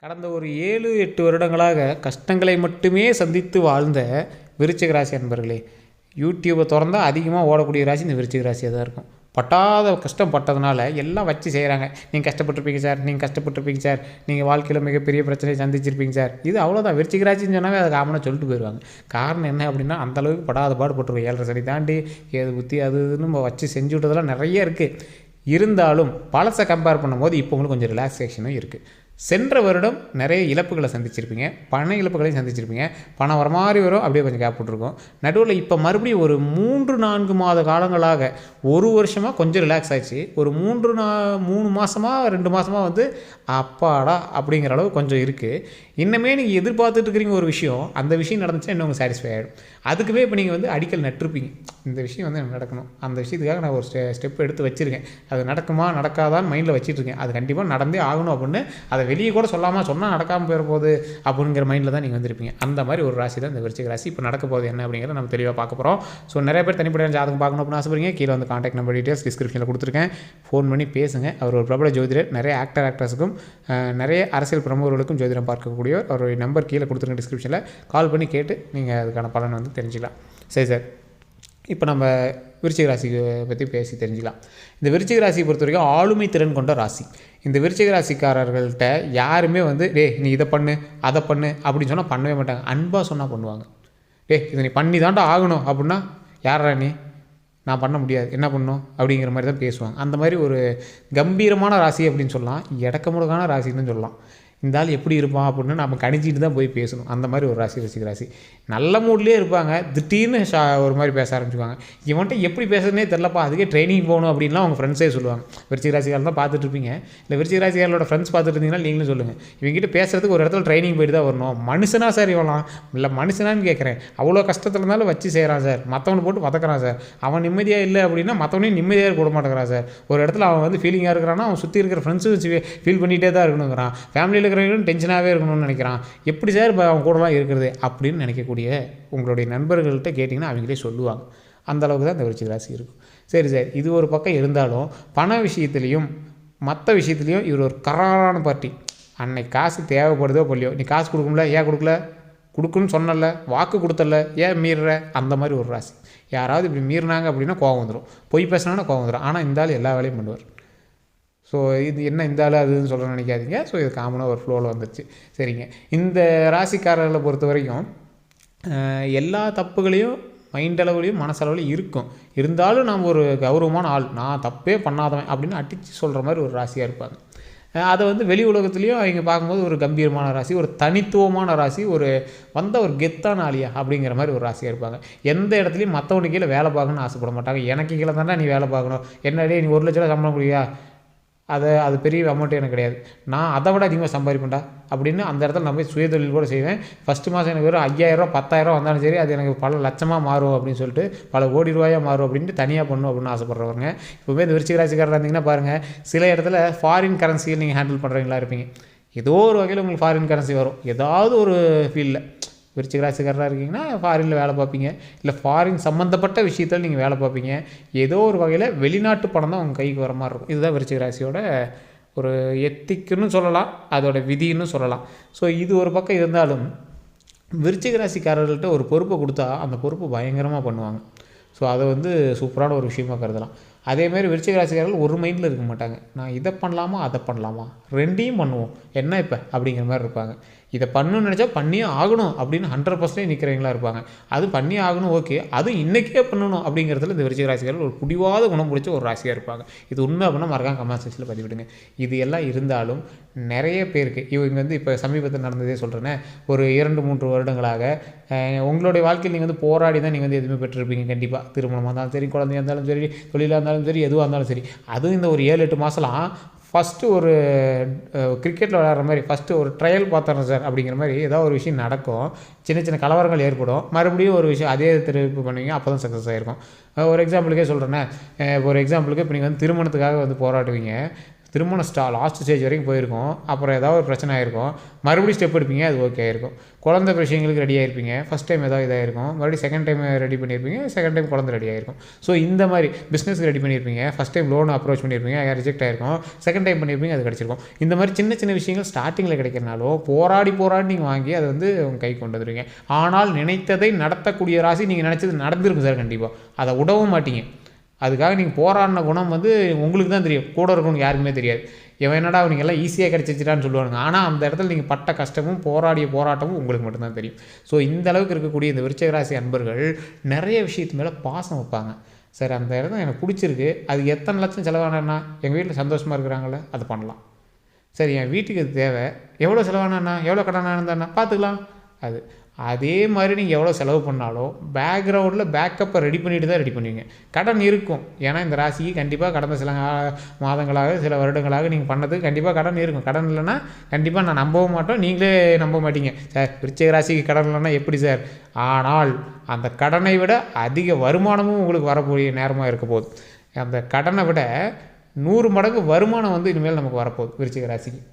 கடந்த ஒரு 7-8 வருடங்களாக கஷ்டங்களை மட்டுமே சந்தித்து வாழ்ந்த விருச்சிக ராசி அன்பர்களே, யூடியூப்பை திறந்தா அதிகமாக ஓடக்கூடிய ராசி இந்த விருச்சிக ராசியாக தான் இருக்கும். பட்டாத கஷ்டம் பட்டதுனால எல்லாம் வச்சு செய்கிறாங்க. நீங்கள் கஷ்டப்பட்டுருப்பீங்க சார், நீங்கள் கஷ்டப்பட்டுருப்பீங்க சார், நீங்கள் வாழ்க்கையில் மிகப்பெரிய பிரச்சனையை சந்திச்சிருப்பீங்க சார். இது அவ்வளோதான். விருச்சிக ராசின்னு சொன்னாவே அதை காமனாக சொல்லிட்டு போயிடுவாங்க. காரணம் என்ன அப்படின்னா, அந்தளவுக்கு படாத பாடுபட்டுருவோம். 7.5 சனி தாண்டி ஏது புத்தி அது இதுன்னு நம்ம வச்சு செஞ்சு விட்டதெல்லாம் நிறைய இருக்குது. இருந்தாலும் பழசை கம்பேர் பண்ணும்போது இப்போ உங்களுக்கு கொஞ்சம் ரிலாக்ஸேஷனும் இருக்குது. சென்ற வருடம் நிறைய இழப்புகளை சந்திச்சிருப்பீங்க, பண இழப்புகளையும் சந்திச்சிருப்பீங்க. பணம் வர மாதிரி வரும், அப்படியே கொஞ்சம் கேப் விட்டுருக்கும். நடுவில் இப்போ மறுபடியும் ஒரு 3-4 மாத காலங்களாக, ஒரு வருஷமாக கொஞ்சம் ரிலாக்ஸ் ஆகிடுச்சு. ஒரு 3 மாதமாக 2 மாதமாக வந்து அப்பாடா அப்படிங்கிற அளவு கொஞ்சம் இருக்குது. இன்னமே நீங்கள் எதிர்பார்த்துட்டு இருக்கிறீங்க ஒரு விஷயம், அந்த விஷயம் நடந்துச்சுன்னா இன்னும் உங்களுக்கு சாட்டிஸ்ஃபை ஆகிடும். அதுக்குமே இப்போ நீங்கள் வந்து அடிக்கல் நட்டிருப்பீங்க. இந்த விஷயம் வந்து எனக்கு நடக்கணும், அந்த விஷயத்துக்காக நான் ஒரு ஸ்டெப் எடுத்து வச்சுருக்கேன், அது நடக்குமா நடக்காதான்னு மைண்டில் வச்சுட்ருக்கேன், அது கண்டிப்பாக நடந்தே ஆகணும் அப்படின்னு. அதை வெளியே கூட சொன்னால் நடக்காமல் போயிட போகுது அப்படிங்கிற மைண்டில் தான் நீங்கள் வந்திருப்பீங்க. அந்த மாதிரி ஒரு ராசி தான் இந்த விருச்சிக ராசி. இப்போ நடக்க போகுது என்ன அப்படிங்கிறத நம்ம தெளிவாக பார்க்க போகிறோம். ஸோ நிறைய பேர் தனிப்படையான ஜாதகம் பார்க்கணும் அப்படின்னு ஆசைப்படுறீங்க. கீழே வந்து கான்டாக்ட் நம்பர் டீட்டெயில்ஸ் டிஸ்கிரிப்ஷனில் கொடுத்துருக்கேன். ஃபோன் பண்ணி பேசுங்க. அவர் ஒரு பிரபல ஜோதிடர். நிறைய ஆக்டர்ஸுக்கும் நிறைய அரசியல் பிரமுகர்களுக்கும் ஜோதிடம் பார்க்கக்கூடியவர். அவருடைய நம்பர் கீழே கொடுத்துருங்க டிஸ்கிரிப்ஷனில். கால் பண்ணி கேட்டு நீங்கள் அதுக்கான பலன் வந்து தெரிஞ்சுக்கலாம். சரி சார், இப்போ நம்ம விருச்சிக ராசியை பற்றி பேசி தெரிஞ்சுக்கலாம். இந்த விருச்சிக ராசியை பொறுத்த வரைக்கும் ஆளுமை திறன் கொண்ட ராசி. இந்த விருச்சிக ராசிக்காரர்கள்ட்ட யாருமே வந்து நீ இதை பண்ணு அதை பண்ணு அப்படின்னு சொன்னால் பண்ணவே மாட்டாங்க. அன்பாக சொன்னால் பண்ணுவாங்க. இதை நீ பண்ணி தாண்டா ஆகணும் அப்படின்னா, யாரா நீ, நான் பண்ண முடியாது, என்ன பண்ணணும் அப்படிங்கிற மாதிரி தான் பேசுவாங்க. அந்த மாதிரி ஒரு கம்பீரமான ராசி அப்படின்னு சொல்லலாம், இடக்கமுடக்கான ராசின்னு சொல்லலாம். இந்த ஆள் எப்படி இருப்பான் அப்படின்னு நம்ம கணிச்சிட்டு தான் போய் பேசணும். அந்த மாதிரி ஒரு ராசி விருச்சிக ராசி. நல்ல மூட்லேயே இருப்பாங்க, திடீர்னு ஒரு மாதிரி பேச ஆரம்பிச்சுக்குவாங்க. இவன்ட்ட எப்படி பேசுறதுனே தெரிலப்பா, அதுக்கே ட்ரைனிங் போகணும் அப்படின்லாம் அவங்க ஃப்ரெண்ட்ஸே சொல்லுவாங்க. விருச்சிக ராசிக்காரன் தான் பார்த்துட்ருப்பீங்க, இல்லை விருச்சிக ராசிக்காரோட ஃப்ரெண்ட்ஸ் பார்த்துட்டு இருந்தீங்கன்னா நீங்களும் சொல்லுங்கள். இவங்ககிட்ட பேசுறதுக்கு ஒரு இடத்துல ட்ரைனிங் போயிட்டு தான் வரணும். மனுஷனா சார் இவலாம், இல்லை மனுஷனான்னு கேட்குறேன். அவ்வளோ கஷ்டத்தில் இருந்தாலும் வச்சு செய்கிறான் சார், மற்றவனை போட்டு பதக்கிறான் சார். அவன் நிம்மதியாக இல்லை அப்படின்னா மற்றவனையும் நிம்மதியாக கூட மாட்டேங்கிறான் சார். ஒரு இடத்துல அவன் வந்து ஃபீலிங்காக இருக்கிறான்னா அவன் சுற்றி இருக்கிற ஃப்ரெண்ட்ஸும் ஃபீல் பண்ணிகிட்டே தான் இருக்கணுங்கிறான். ஃபேமிலியில் இருக்கிறவங்களும் டென்ஷனாகவே இருக்கணும்னு நினைக்கிறான். எப்படி சார் இப்போ அவன் கூடலாம் இருக்கிறது அப்படின்னு நினைக்கக்கூடிய உங்களுடைய நண்பர்கள்ட்ட கேட்டிங்கன்னா அவங்களே சொல்லுவாங்க. அந்தளவுக்கு தான் இந்த விருச்சிக ராசி இருக்கும். சரி சார், இது ஒரு பக்கம் இருந்தாலும் பண விஷயத்துலேயும் மற்ற விஷயத்துலையும் இவர் ஒரு கராரான பார்ட்டி. அன்னைக்கு காசு தேவைப்படுதோ போலியோ, நீ காசு கொடுக்கும்ல, ஏன் கொடுக்கல, கொடுக்குன்னு சொன்னல, வாக்கு கொடுத்தல, ஏன் மீறுற, அந்த மாதிரி ஒரு ராசி. யாராவது இப்படி மீறினாங்க அப்படின்னா கோவம் வந்துடும், பொய் பேசினாங்கன்னா கோவம் வந்துடும். ஆனால் இந்த ஆள் எல்லா வேலையும் பண்ணுவார். ஸோ இது என்ன இந்த ஆள் அதுன்னு சொல்ல நினைக்காதீங்க. ஸோ இது காமனாக ஒரு ஃப்ளோவில் வந்துடுச்சு. சரிங்க, இந்த ராசிக்காரர்களை பொறுத்த வரைக்கும் எல்லா தப்புகளையும் மைண்டளவுலையும் மனசளவுலையும் இருக்கும். இருந்தாலும் நாம் ஒரு கௌரவமான ஆள், நான் தப்பே பண்ணாதவன் அப்படின்னு அடித்து சொல்கிற மாதிரி ஒரு ராசியாக இருப்பாங்க. அதை வந்து வெளி உலகத்துலேயும் அவங்க பார்க்கும்போது ஒரு கம்பீரமான ராசி, ஒரு தனித்துவமான ராசி, ஒரு ஒரு கெத்தான ஆளியா அப்படிங்கிற மாதிரி ஒரு ராசியாக இருப்பாங்க. எந்த இடத்துலையும் மற்றவனுக்கு கீழே வேலை பார்க்கணும்னு ஆசைப்பட மாட்டாங்க. எனக்கு கீழே தானே நீ வேலை பார்க்கணும், என்னடே நீ 1 லட்ச ரூபா சம்பளம் கொடுக்கியா, அது பெரிய அமௌண்ட்டு எனக்கு கிடையாது, நான் அதை விட அதிகமாக சம்பாதிப்பேன்டா அப்படின்னு அந்த இடத்துல நான் போய் சுயதொழில் கூட செய்வேன். ஃபஸ்ட்டு மாதம் எனக்கு வெறும் 5000 10,000 வந்தாலும் சரி, அது எனக்கு பல லட்சமாக மாறும் அப்படின்னு சொல்லிட்டு, பல கோடி ரூபாயாக மாறும் அப்படின்ட்டு தனியாக பண்ணணும் அப்படின்னு ஆசைப்படுறவங்க. இப்போவே இந்த விருச்சிக ராசிக்காரராக இருந்தீங்கன்னா பாருங்கள், சில இடத்துல ஃபாரின் கரன்சியில் நீங்கள் ஹேண்டில் பண்ணுறவங்களா இருப்பீங்க. ஏதோ ஒரு வகையில் உங்களுக்கு ஃபாரின் கரன்சி வரும், ஏதாவது ஒரு ஃபீல்டில். விருச்சிக ராசிக்காரராக இருக்கீங்கன்னா ஃபாரினில் வேலை பார்ப்பீங்க, இல்லை ஃபாரின் சம்மந்தப்பட்ட விஷயத்தில் நீங்கள் வேலை பார்ப்பீங்க. ஏதோ ஒரு வகையில் வெளிநாட்டு பணம் தான் உங்கள் கைக்கு வர மாதிரி இருக்கும். இதுதான் விருச்சிக ராசியோட ஒரு எத்திக்குன்னு சொல்லலாம், அதோட விதின்னு சொல்லலாம். ஸோ இது ஒரு பக்கம் இருந்தாலும் விருச்சிக ராசிக்காரர்கள்ட்ட ஒரு பொறுப்பை கொடுத்தா அந்த பொறுப்பு பயங்கரமாக பண்ணுவாங்க. ஸோ அதை வந்து சூப்பரான ஒரு விஷயமாக கருதலாம். அதேமாதிரி விருச்சிக ராசிக்காரர்கள் ஒரு மைண்டில் இருக்க மாட்டாங்க. நான் இதை பண்ணலாமா அதை பண்ணலாமா, ரெண்டையும் பண்ணுவோம் என்ன இப்போ அப்படிங்கிற மாதிரி இருப்பாங்க. இதை பண்ணணும்னு நினச்சா பண்ணியே ஆகணும் அப்படின்னு 100% நிற்கிறவங்களா இருப்பாங்க. அது பண்ணி ஆகணும், ஓகே, அதுவும் இன்றைக்கே பண்ணணும் அப்படிங்கிறதுல இந்த விருச்சிக ராசிக்காரர்கள் ஒரு பிடிவாத குணம் பிடிச்ச ஒரு ராசியாக இருப்பாங்க. இது உண்மை அப்படின்னா மறக்காம கமெண்ட் செக்ஷனில் பதிவிடுங்க. இது எல்லாம் இருந்தாலும் நிறைய பேருக்கு இவங்க வந்து இப்போ சமீபத்தில் நடந்ததே சொல்கிறேன்னே, ஒரு 2-3 வருடங்களாக உங்களுடைய வாழ்க்கையில் நீங்கள் வந்து போராடி தான் நீங்கள் வந்து எதுவுமே பெற்றிருப்பீங்க. கண்டிப்பாக திருமணமாக இருந்தாலும் சரி, குழந்தையாக இருந்தாலும் சரி, தொழிலாக இருந்தாலும் சரி, எதுவாக இருந்தாலும் சரி. அதுவும் இந்த ஒரு 7-8 மாதம்லாம் ஃபஸ்ட்டு ஒரு கிரிக்கெட்டில் விளையாடுற மாதிரி ஃபஸ்ட்டு ஒரு ட்ரையல் பார்த்துறேன் சார் அப்படிங்கிற மாதிரி ஏதாவது ஒரு விஷயம் நடக்கும், சின்ன சின்ன கலவரங்கள் ஏற்படும், மறுபடியும் ஒரு விஷயம் அதே திருப்பி பண்ணுவீங்க, அப்போ தான் சக்ஸஸ் ஆகிருக்கும். ஒரு எக்ஸாம்பிளுக்கே சொல்கிறேன்னே, ஒரு எக்ஸாம்பிளுக்கு இப்போ நீங்கள் வந்து திருமணத்துக்காக வந்து போராடுவீங்க, திருமண லாஸ்ட் ஸ்டேஜ் வரைக்கும் போயிருக்கும். அப்புறம் ஏதாவது ஒரு பிரச்சனை ஆகிருக்கும். மறுபடியும் ஸ்டெப் எடுப்பீங்க, அது ஓகே ஆகிருக்கும். குழந்தை விஷயங்களுக்கு ரெடி ஆகிருப்பீங்க. ஃபஸ்ட் டைம் ஏதாவது இதாகிருக்கும், மறுபடியும் செகண்ட் டைம் ரெடி பண்ணியிருப்பீங்க, செகண்ட் டைம் குழந்தை ரெடி ஆகிருக்கும். ஸோ இந்த மாதிரி பிஸ்னஸ்க்கு ரெடி பண்ணியிருப்பீங்க, ஃபஸ்ட் டைம் லோன் அப்ரோச் பண்ணியிருப்பீங்க, ரிஜெக்ட் ஆகிருக்கும், செகண்ட் டைம் பண்ணியிருப்பீங்க, அது கிடச்சிருக்கும். இந்த மாதிரி சின்ன சின்ன விஷயங்கள் ஸ்டார்டிங்கில் கிடைக்கிறனாலும் போராடி நீங்கள் வாங்கி அதை வந்து உங்கள் கை கொண்டு வந்துடுவீங்க. ஆனால் நினைத்ததை நடத்தக்கூடிய ராசி நீங்கள் நினச்சது நடந்திருக்கும் சார். கண்டிப்பாக அதை விடவும் மாட்டீங்க. அதுக்காக நீங்கள் போராடின குணம் வந்து உங்களுக்கு தான் தெரியும், கூட இருக்கணும் யாருக்குமே தெரியாது. இவன் என்னடா அவங்க எல்லாம் ஈஸியாக கிடச்சிச்சிட்டான்னு சொல்லுவானுங்க. ஆனால் அந்த இடத்துல நீங்கள் பட்ட கஷ்டமும் போராடிய போராட்டமும் உங்களுக்கு மட்டும்தான் தெரியும். ஸோ இந்த அளவுக்கு இருக்கக்கூடிய இந்த விருச்சிக ராசி அன்பர்கள் நிறைய விஷயத்து மேலே பாசம் வைப்பாங்க. சார் அந்த இடத்துல எனக்கு பிடிச்சிருக்கு, அது எத்தனை லட்சம் செலவானா எங்கள் வீட்டில் சந்தோஷமாக இருக்கிறாங்களே அது பண்ணலாம். சரி என் வீட்டுக்கு அது தேவை, எவ்வளோ செலவானா எவ்வளோ கடனாக இருந்தாண்ணா பார்த்துக்கலாம். அதே மாதிரி நீங்கள் எவ்வளோ செலவு பண்ணாலும் பேக்ரவுண்டில் பேக்கப்பை ரெடி பண்ணிட்டு தான் ரெடி பண்ணுவீங்க. கடன் இருக்கும், ஏன்னா இந்த ராசிக்கு கண்டிப்பாக கடந்த சில மாதங்களாக சில வருடங்களாக நீங்கள் பண்ணது கண்டிப்பாக கடன் இருக்கும். கடன் இல்லைன்னா கண்டிப்பாக நான் நம்பவும் மாட்டோம், நீங்களே நம்ப மாட்டீங்க. சார் விருச்சிக ராசிக்கு கடன் இல்லைன்னா எப்படி சார்? ஆனால் அந்த கடனை விட அதிக வருமானமும் உங்களுக்கு வரக்கூடிய நேரமாக இருக்க போகுது. அந்த கடனை விட 100 மடங்கு வருமானம் வந்து இனிமேல் நமக்கு வரப்போகுது விருச்சிக ராசிக்கு.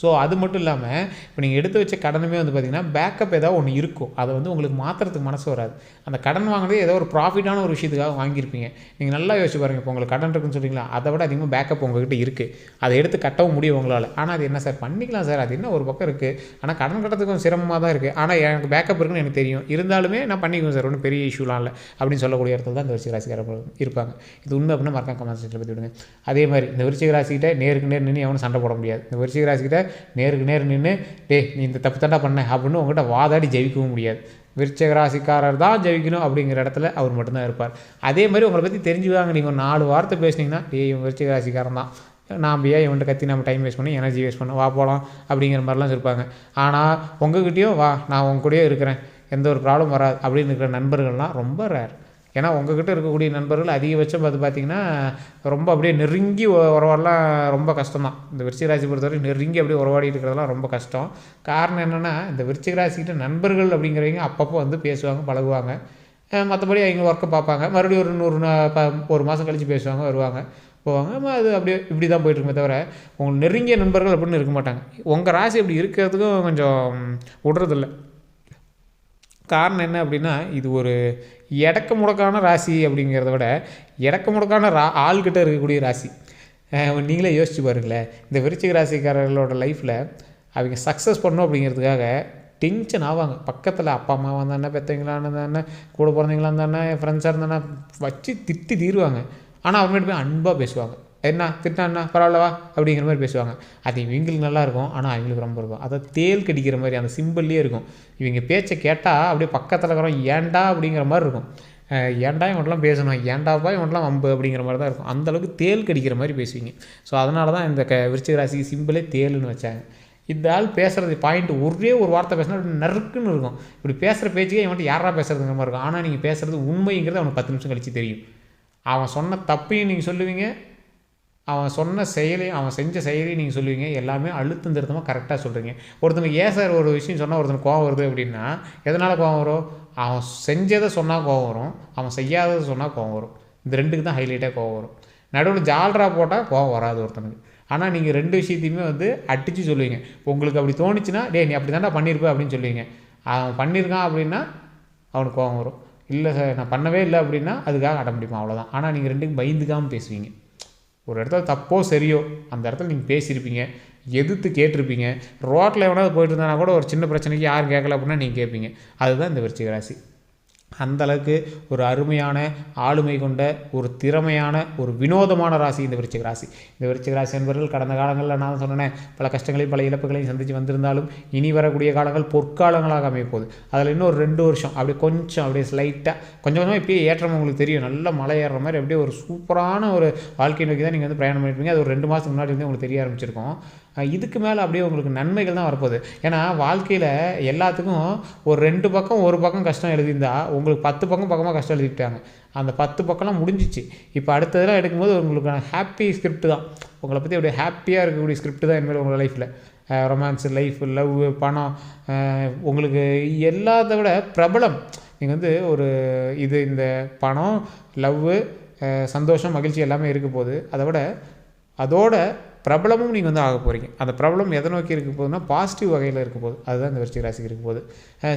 ஸோ அது மட்டும் இல்லாமல் இப்போ நீங்கள் எடுத்து வச்ச கடனுமே வந்து பார்த்திங்கன்னா பேக்கப் ஏதாவது ஒன்று இருக்கும், அதை வந்து உங்களுக்கு மாற்றுறதுக்கு மனசு வராது. அந்த கடன் வாங்கினதே ஏதோ ஒரு ப்ராஃபிட்டான ஒரு விஷயத்துக்காக வாங்கியிருப்பீங்க. நீங்கள் நல்லா யோசிச்சு பாருங்கள், இப்போ உங்களுக்கு கடன் இருக்குன்னு சொல்கிறீங்களா, அதை விட அதிகமாக பேக்கப் உங்கள்கிட்ட இருக்குது, அதை எடுத்து கட்டவும் முடியும் உங்களால். ஆனால் அது என்ன சார் பண்ணிக்கலாம் சார், அது என்ன ஒரு பக்கம் இருக்குது, ஆனால் கடன் கட்டுறதுக்கு கொஞ்சம் சிரமமாக தான் இருக்குது, ஆனால் எனக்கு பேக்கப் இருக்குன்னு எனக்கு தெரியும், இருந்தாலுமே நான் பண்ணிக்குவேன் சார், ஒன்றும் பெரிய இஷ்யூலாம் இல்லை அப்படின்னு சொல்லக்கூடிய இடத்துல தான் இந்த விருச்சிக ராசிக்காரர்கள் இருப்பாங்க. இது உண்மை அப்படின்னா மறக்காம கமெண்ட் செக்ஷனில் பற்றி விடுங்க. அதே மாதிரி இந்த விருச்சிக ராசிக்கிட்ட நேருக்கு நேர் நின்று எவனும் சண்டை போட முடியாது. இந்த விருச்சிக ராசிக்கிட்ட நேருக்கு நேர் நின்று நீ இந்த தப்பு தாண்டா பண்ண அப்படின்னு உங்கள்கிட்ட வாதாடி ஜெயிக்கவும் முடியாது. விருச்சிக ராசிக்காரர் தான் ஜெயிக்கணும் அப்படிங்கிற இடத்துல அவர் மட்டும்தான் இருப்பார். அதே மாதிரி உங்களை பற்றி தெரிஞ்சுக்காங்க. நீங்கள் 4 வார்த்தை பேசுனீங்கன்னா இவன் விருச்சிக ராசிக்காரன் தான், நாம் ஏன் இவன்கிட்ட கத்தி நம்ம டைம் வேஸ்ட் பண்ணி எனர்ஜி வேஸ்ட் பண்ண, வா போகலாம் அப்படிங்கிற மாதிரிலாம் இருப்பாங்க. ஆனால் உங்ககிட்டயும் வா நான் உங்க கூடயே இருக்கிறேன், எந்த ஒரு ப்ராப்ளம் வராது அப்படின்னு இருக்கிற நண்பர்கள்லாம் ரொம்ப ரேர். ஏன்னா உங்ககிட்ட இருக்கக்கூடிய நண்பர்கள் அதிகபட்சம் பார்த்திங்கன்னா ரொம்ப அப்படியே நெருங்கி உறவாடலாம் ரொம்ப கஷ்டம் தான். இந்த விருச்சிக ராசி பொறுத்தவரை நெருங்கி அப்படியே உறவாடிட்டு இருக்கிறதெல்லாம் ரொம்ப கஷ்டம். காரணம் என்னென்னா இந்த விருச்சிக ராசிக்கிட்ட நண்பர்கள் அப்படிங்கிறவங்க அப்பப்போ வந்து பேசுவாங்க, பழகுவாங்க, மற்றபடி அவங்க ஒர்க்கை பார்ப்பாங்க, மறுபடியும் ஒரு மாதம் கழித்து பேசுவாங்க, வருவாங்க, போவாங்க. அது அப்படியே இப்படி தான் போய்ட்டுருக்குமே தவிர உங்களுக்கு நெருங்கிய நண்பர்கள் அப்படின்னு இருக்க மாட்டாங்க. உங்கள் ராசி அப்படி இருக்கிறதுக்கும் கொஞ்சம் விடுறதில்ல. காரணம் என்ன அப்படின்னா இது ஒரு எடக்க முடக்கான ராசி அப்படிங்கிறத விட எடக்க முடக்கான ஆள்கிட்ட இருக்கக்கூடிய ராசி. நீங்களே யோசிச்சு பாருங்களேன், இந்த விருச்சிக ராசிக்காரர்களோட லைஃப்பில் அவங்க சக்ஸஸ் பண்ணணும் அப்படிங்கிறதுக்காக டென்ஷன் ஆவாங்க. பக்கத்தில் அப்பா அம்மா வந்தானே, பெற்றவங்களா இருந்தானே, கூட பிறந்தவங்களா இருந்தானே, ஃப்ரெண்ட்ஸாக இருந்தானே வச்சு திட்டி தீருவாங்க. ஆனால் அவங்ககிட்ட போய் அன்பாக பேசுவாங்க. என்ன திட்டினா பரவாயில்லவா அப்படிங்கிற மாதிரி பேசுவாங்க. அது இவங்களுக்கு நல்லாயிருக்கும், ஆனால் அவங்களுக்கு ரொம்ப இருக்கும். அதை தேல் கடிக்கிற மாதிரி அந்த சிம்பிள்லேயே இருக்கும். இவங்க பேச்சை கேட்டால் அப்படியே பக்கத்தில் இருக்கிறோம் ஏண்டா அப்படிங்கிற மாதிரி இருக்கும். ஏன்டா இவன்லாம் பேசணும், ஏன்டாப்பா இவன்லாம் வம்பு அப்படிங்கிற மாதிரி தான் இருக்கும். அந்தளவுக்கு தேல் கடிக்கிற மாதிரி பேசுவீங்க. ஸோ அதனால தான் இந்த விருச்சிக ராசிக்கு சிம்பிளே தேலுன்னு வச்சாங்க. இந்த ஆள் பேசுகிறது பாயிண்ட் ஒரே ஒரு வார்த்தை பேசினா அப்படி நறுக்குன்னு இருக்கும். இப்படி பேசுகிற பேச்சுக்கே இவன்ட்டு யாரா பேசுகிறதுங்கிற மாதிரி இருக்கும். ஆனால் நீங்கள் பேசுகிறது உண்மைங்கிறது அவனுக்கு 10 நிமிஷம் கழித்து தெரியும். அவன் சொன்ன தப்பையும் நீங்கள் சொல்லுவீங்க, அவன் சொன்ன செயலையும் அவன் செஞ்ச செயலையும் நீங்கள் சொல்லுவீங்க. எல்லாமே அழுத்தம் திருத்தமாக கரெக்டாக சொல்கிறீங்க. ஒருத்தனுக்கு ஏன் சார் ஒரு விஷயம் சொன்னால் ஒருத்தனுக்கு கோவம் வருது அப்படின்னா எதனால் கோவம் வரும்? அவன் செஞ்சதை சொன்னால் கோவம் வரும், அவன் செய்யாததை சொன்னால் கோவம் வரும். இந்த ரெண்டுக்கு தான் ஹைலைட்டாக கோவம் வரும். நடுவில் ஜால்ரா போட்டால் கோவம் வராது ஒருத்தனுக்கு. ஆனால் நீங்கள் 2 விஷயத்தையுமே வந்து அடித்து சொல்லுவீங்க. உங்களுக்கு அப்படி தோணுச்சுன்னா நீ அப்படி தாண்டா பண்ணியிருப்ப அப்படின்னு சொல்லுவீங்க. அவன் பண்ணியிருக்கான் அப்படின்னா அவனுக்கு கோவம் வரும். இல்லை சார் நான் பண்ணவே இல்லை அப்படின்னா அதுக்காக அட முடியுமா, அவ்வளோதான். ஆனால் நீங்கள் 2க்கும் பயந்துக்காமல் பேசுவீங்க. ஒரு இடத்துல தப்போ சரியோ அந்த இடத்துல நீங்கள் பேசியிருப்பீங்க, எதிர்த்து கேட்டிருப்பீங்க. ரோட்டில் எவனாவது போயிட்டு இருந்தானா கூட ஒரு சின்ன பிரச்சனைக்கு யாரும் கேட்கல அப்படின்னா நீங்கள் கேட்பீங்க. அதுதான் இந்த விருச்சிக ராசி. அந்தளவுக்கு ஒரு அருமையான ஆளுமை கொண்ட ஒரு திறமையான ஒரு வினோதமான ராசி இந்த விருச்சிக ராசி. இந்த விருச்சிக ராசி என்பவர்கள் கடந்த காலங்களில் நான் சொன்னேன் பல கஷ்டங்களையும் பல இழப்புகளையும் சந்தித்து வந்திருந்தாலும் இனி வரக்கூடிய காலங்கள் பொற்காலங்களாக அமையப்போகுது. அதில் இன்னும் ஒரு 2 வருஷம் அப்படியே கொஞ்சம் அப்படியே ஸ்லைட்டாக கொஞ்சம் கொஞ்சமாக இப்போயே ஏற்றம் உங்களுக்கு தெரியும். நல்ல மலை ஏறுற மாதிரி அப்படியே ஒரு சூப்பரான ஒரு வாழ்க்கை நோக்கி தான் நீங்கள் வந்து பிரயாணம் பண்ணியிருப்பீங்க. அது ஒரு 2 மாதத்துக்கு முன்னாடி வந்து உங்களுக்கு தெரிய ஆரம்பிச்சிருக்கோம். இதுக்கு மேலே அப்படியே உங்களுக்கு நன்மைகள் தான் வரப்போகுது. ஏன்னா வாழ்க்கையில் எல்லாத்துக்கும் ஒரு 2 பக்கம் ஒரு பக்கம் கஷ்டம் எழுதியிருந்தால் உங்களுக்கு 10 பக்கமாக கஷ்டம் எழுதிட்டாங்க. அந்த 10 பக்கம்லாம் முடிஞ்சிச்சு. இப்போ அடுத்ததெல்லாம் எடுக்கும்போது உங்களுக்கு ஹாப்பி ஸ்கிரிப்ட் தான். உங்களை பற்றி அப்படியே ஹாப்பியாக இருக்கக்கூடிய ஸ்கிரிப்ட் தான் இனிமேல் உங்கள் லைஃப்பில். ரொமான்ஸ், லைஃப், லவ், பணம், உங்களுக்கு எல்லாத்த விட பிரபலம். நீங்கள் வந்து ஒரு இந்த பணம், லவ், சந்தோஷம், மகிழ்ச்சி எல்லாமே இருக்க போகுது. அதை விட அதோட பிரபலமும் நீங்கள் வந்து ஆக போகிறீங்க. அந்த பிரபலம் எதை நோக்கி இருக்க போகுதுன்னா பாசிட்டிவ் வகையில் இருக்க போகுது. அதுதான் இந்த விருச்சிக ராசிக்கு இருக்க போகுது.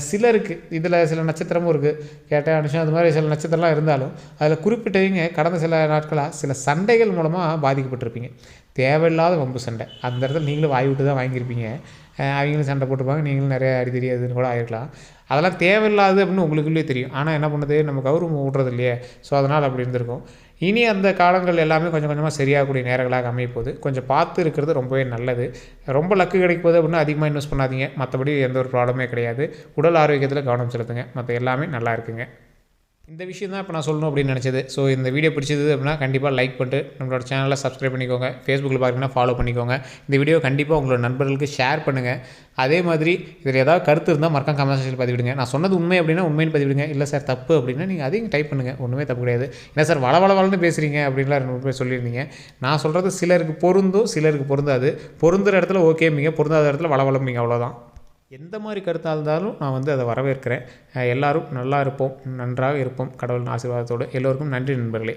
சிலருக்கு இதில் சில நட்சத்திரமும் இருக்குது, கேட்ட அனுஷம் அது மாதிரி சில நட்சத்திரம்லாம் இருந்தாலும் அதில் குறிப்பிட்டவங்க கடந்த சில நாட்களாக சில சண்டைகள் மூலமாக பாதிக்கப்பட்டிருப்பீங்க. தேவையில்லாத வம்பு சண்டை, அந்த இடத்துல நீங்களும் வாய் விட்டு தான் வாங்கியிருப்பீங்க. அவங்களும் சண்டை போட்டுருப்பாங்க, நீங்களும் நிறைய அடிதடி அதுன்னு கூட ஆகிருக்கலாம். அதெல்லாம் தேவையில்லாது அப்படின்னு உங்களுக்குள்ளேயே தெரியும். ஆனால் என்ன பண்ணுது, நம்ம கௌரவம் விட்றது இல்லையே, ஸோ அதனால் அப்படி இருந்திருக்கும். இனி அந்த காலங்கள் எல்லாமே கொஞ்சம் கொஞ்சமாக சரியாகக்கூடிய நேரங்களாக அமையப்போகுது. கொஞ்சம் பார்த்து இருக்கிறது ரொம்பவே நல்லது. ரொம்ப லக்கு கிடைக்கும் போது அப்படின்னா அதிகமாக இன்வெஸ்ட் பண்ணாதீங்க. மற்றபடி எந்த ஒரு ப்ராப்ளமே கிடையாது. உடல் ஆரோக்கியத்தில் கவனம் செலுத்துங்க, மற்ற எல்லாமே நல்லா இருக்குங்க. இந்த விஷயம் தான் இப்போ நான் சொல்லணும் அப்படின்னு நினச்சது. ஸோ இந்த வீடியோ பிடிச்சது அப்படின்னா கண்டிப்பாக லைக் பண்ணிட்டு நம்மளோட சேனலை சப்ஸ்கிரைப் பண்ணிக்கோங்க. ஃபேஸ்புக்கில் பார்த்தீங்கன்னா ஃபாலோ பண்ணிக்கோங்க. இந்த வீடியோ கண்டிப்பாக உங்களோட நண்பர்களுக்கு ஷேர் பண்ணுங்கள். அதே மாதிரி இதில் ஏதாவது கருத்து இருந்தால் மறக்காம கமெண்ட் செக்ஷனில் பதிவிடுங்க. நான் சொன்னது உண்மை அப்படின்னா உண்மைன்னு பதிவிடுங்க. இல்லை சார் தப்பு அப்படின்னா நீங்கள் அதையும் டைப் பண்ணுங்கள். ஒன்றுமே தப்பு கிடையாது. என்ன சார் வளவளன்னு பேசுகிறீங்க அப்படின்லாம் 2 பேர் சொல்லியிருந்தீங்க. நான் சொல்கிறது சிலருக்கு பொருந்தும், சிலருக்கு பொருந்தாது. பொருந்துகிற இடத்துல ஓகேம்பிங்க, பொருந்தாத இடத்துல வளவளம்பிங்க, அவ்வளோதான். எந்த மாதிரி கருத்தாக இருந்தாலும் நான் வந்து அதை வரவேற்கிறேன். எல்லோரும் நல்லா இருப்போம், நன்றாக இருப்போம் கடவுளின் ஆசீர்வாதத்தோடு. எல்லோருக்கும் நன்றி நண்பர்களே.